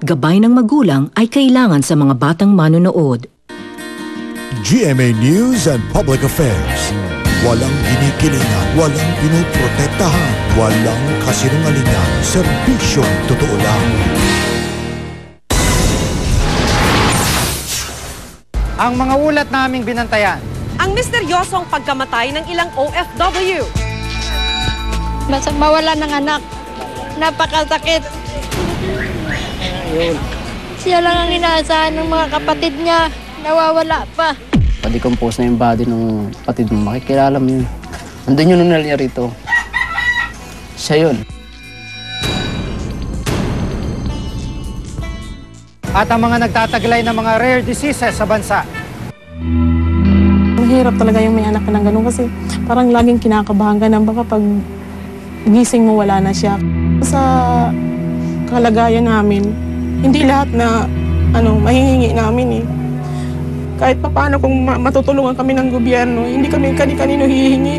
Gabay ng magulang ay kailangan sa mga batang manonood. GMA News and Public Affairs. Walang kinikilingan, walang pinoprotektahan, walang kasinungalingan, serbisyong totoo lang. Ang mga ulat naming binantayan. Ang misteryosong pagkamatay ng ilang OFW. Basta mawala ng anak. Napakasakit. Siya lang ang inaasahan ng mga kapatid niya. Nawawala pa. Pa-decompose na yung body ng kapatid mo. Makikilala mo yun. Andun yun nung nalyari rito. Siya yun. At ang mga nagtataglay ng mga rare diseases sa bansa. Mahirap talaga yung may anak ka ng ganun kasi parang laging kinakabahan ka na baka pag gising mo wala na siya. Sa kalagayan namin, hindi lahat na mahihingi namin eh. Kahit pa paano kung matutulungan kami ng gobyerno, hindi kami kani-kanino hihingi.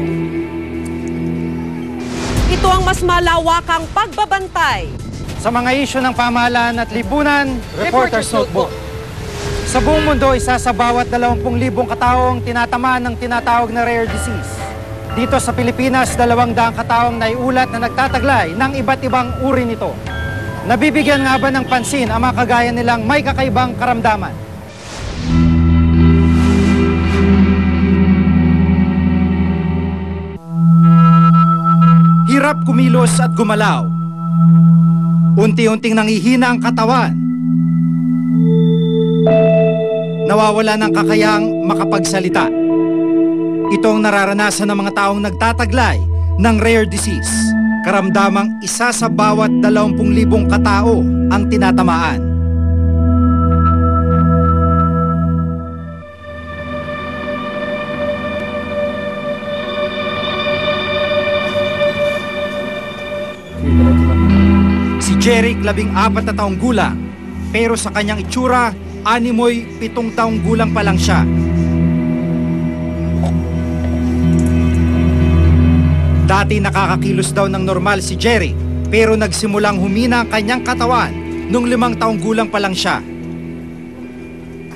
Ito ang mas malawakang pagbabantay. Sa mga isyu ng pamahalaan at libunan, Reporter's Notebook. Sa buong mundo, isa sa bawat 20,000 kataong tinatamaan ng tinatawag na rare disease. Dito sa Pilipinas, 200 kataong naiulat na nagtataglay ng iba't ibang uri nito. Nabibigyan nga ba ng pansin ang mga kagaya nilang may kakaibang karamdaman? Hirap kumilos at gumalaw. Unti-unting nangihina ang katawan. Nawawala ng kakayahang makapagsalita. Ito ang nararanasan ng mga taong nagtataglay ng rare disease. Karamdamang isa sa bawat 20,000 katao ang tinatamaan. Si Jeric, 14 na taong gulang, pero sa kanyang itsura, animoy 7 taong gulang pa lang siya. Dati nakakakilos daw ng normal si Jeric, pero nagsimulang humina ang kanyang katawan nung 5 taong gulang pa lang siya.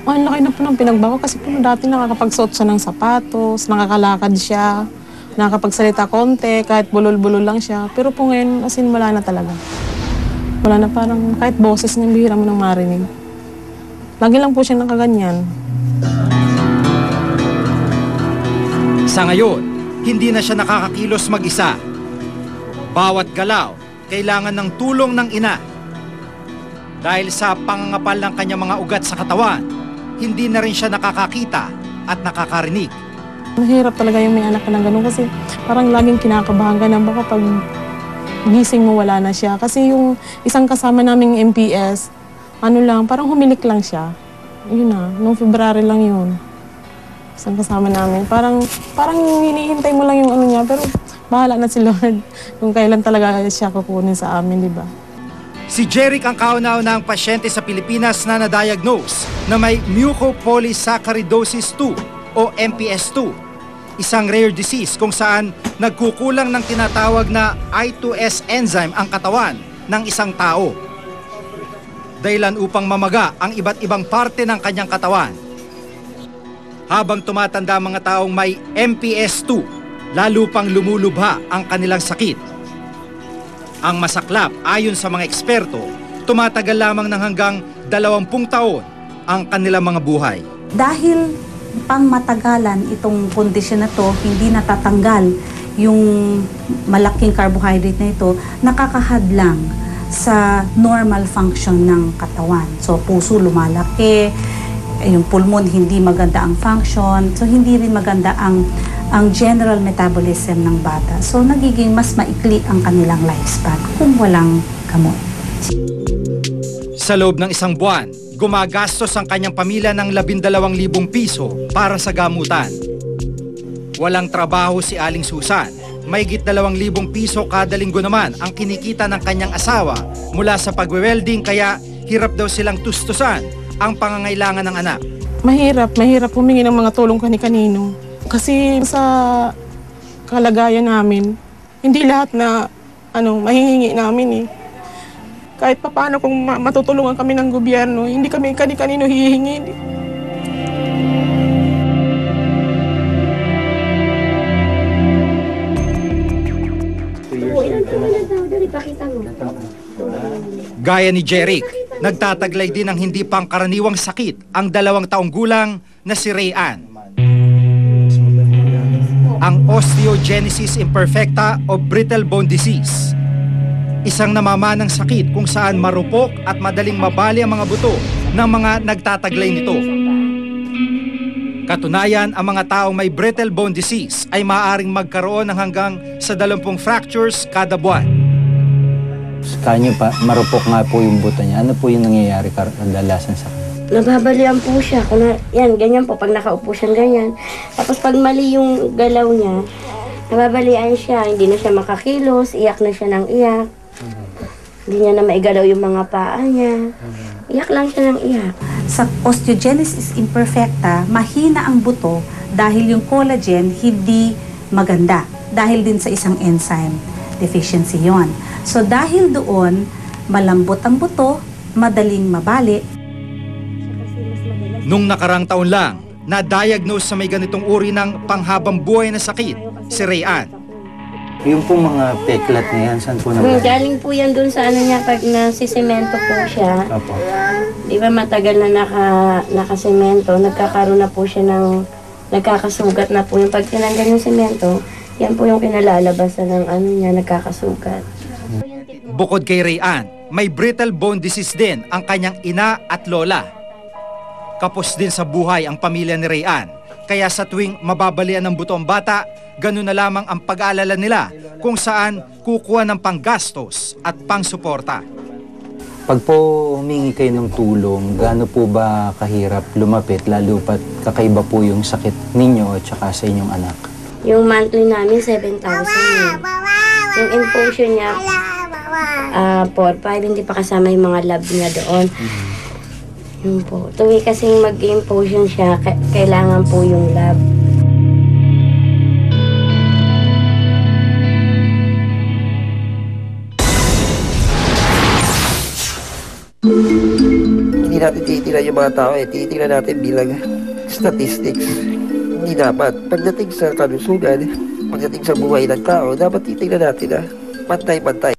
Ang laki na po ng pinagbago kasi po dati nakakapagsuot siya ng sapatos, nakakalakad siya, nakakapagsalita konti, kahit bulol-bulol lang siya. Pero po ngayon, as in, wala na talaga. Wala na, parang kahit boses niya, bihira mo nang marinig. Lagi lang po siya nakaganyan. Sa ngayon, hindi na siya nakakakilos mag-isa. Bawat galaw, kailangan ng tulong ng ina. Dahil sa pangangapal ng kanyang mga ugat sa katawan, hindi na rin siya nakakakita at nakakarinig. Mahirap talaga yung may anak ka ng ganun kasi parang laging kinakabahan ka na baka pag gising mo wala na siya. Kasi yung isang kasama naming MPS, parang humilik lang siya. Yun na, noong February lang yun. Isang kasama namin. Parang hinihintay mo lang yung niya, pero bahala na si Lord kung kailan talaga siya kukunin sa amin, di ba? Si Jeric ang kauna-unahang pasyente sa Pilipinas na na-diagnose na may mucopolysaccharidosis 2 o MPS 2, isang rare disease kung saan nagkukulang ng tinatawag na I2S enzyme ang katawan ng isang tao. Dahilan upang mamaga ang iba't ibang parte ng kanyang katawan. Habang tumatanda ang mga taong may MPS 2, lalo pang lumulubha ang kanilang sakit. Ang masaklap, ayon sa mga eksperto, tumatagal lamang ng hanggang 20 taon ang kanilang mga buhay. Dahil pang matagalan itong kondisyon na to, hindi natatanggal yung malaking carbohydrate na ito, nakakahadlang sa normal function ng katawan. So puso lumalaki, yung pulmon hindi maganda ang function, so hindi rin maganda ang general metabolism ng bata. So nagiging mas maikli ang kanilang lifespan kung walang gamot. Sa loob ng isang buwan, gumagastos ang kanyang pamilya ng 12,000 piso para sa gamutan. Walang trabaho si Aling Susan. Mahigit 2,000 piso kada linggo naman ang kinikita ng kanyang asawa mula sa pagwe-welding, kaya hirap daw silang tustusan ang pangangailangan ng anak. Mahirap humingi ng mga tulong kani-kanino. Kasi sa kalagayan namin, hindi lahat na mahihingi namin eh. kahit papaano kung matutulungan kami ng gobyerno, hindi kami kani-kanino hihingi. Gaya ni Jeric, nagtataglay din ng hindi pangkaraniwang sakit ang 2 taong gulang na si Rayan. Ang osteogenesis imperfecta o brittle bone disease. Isang namamanang sakit kung saan marupok at madaling mabali ang mga buto ng mga nagtataglay nito. Katunayan, ang mga taong may brittle bone disease ay maaaring magkaroon ng hanggang sa 20 fractures kada buwan. Kanyo pa, marupok nga po yung buto niya. Ano po yung nangyayari kadalasan sa Nababalian po siya. Yan, ganyan po. Pag nakaupo siya, ganyan. Tapos pag mali yung galaw niya, nababalian siya. Hindi na siya makakilos. Iyak na siya ng iyak. Hindi niya na maigalaw yung mga paa niya. Iyak lang siya ng iyak. Sa osteogenesis imperfecta, mahina ang buto dahil yung collagen hindi maganda. Dahil din sa isang enzyme deficiency yon. So dahil doon, malambot ang buto, madaling mabali. Nung nakarang taon lang, na-diagnose sa may ganitong uri ng panghabang buhay na sakit, si Rayan. yung pong mga peklat na yan, saan po naman? Galing po yan dun sa ano niya, pag nasisemento po siya. Opo. Di ba matagal na nakasemento, nagkakaroon na po siya ng, nagkakasugat na po yung pag tinanggal yung semento, yan po yung kinalalabasan ng ano niya, nagkakasugat. Bukod kay Rayan, may brittle bone disease din ang kanyang ina at lola. Kapos din sa buhay ang pamilya ni Rayan, kaya sa tuwing mababalian ng buto ang bata, ganun na lamang ang pag-aalala nila kung saan kukuha ng panggastos at pangsuporta. Pag po humingi kayo ng tulong, gaano po ba kahirap lumapit, lalo pat kakaiba po yung sakit ninyo at saka sa inyong anak? Yung monthly namin, 7,000. Yung infusion niya, 4-5, hindi pa kasama yung mga lab niya doon. Yun po. Tuwi kasing mag-infusion siya, kailangan po yung lab. Hindi natin titinan yung mga tao titinan natin bilang statistics. Hindi dapat. Pagdating sa kalusugan, pagdating sa buhay ng tao, dapat titignan natin pantay-pantay.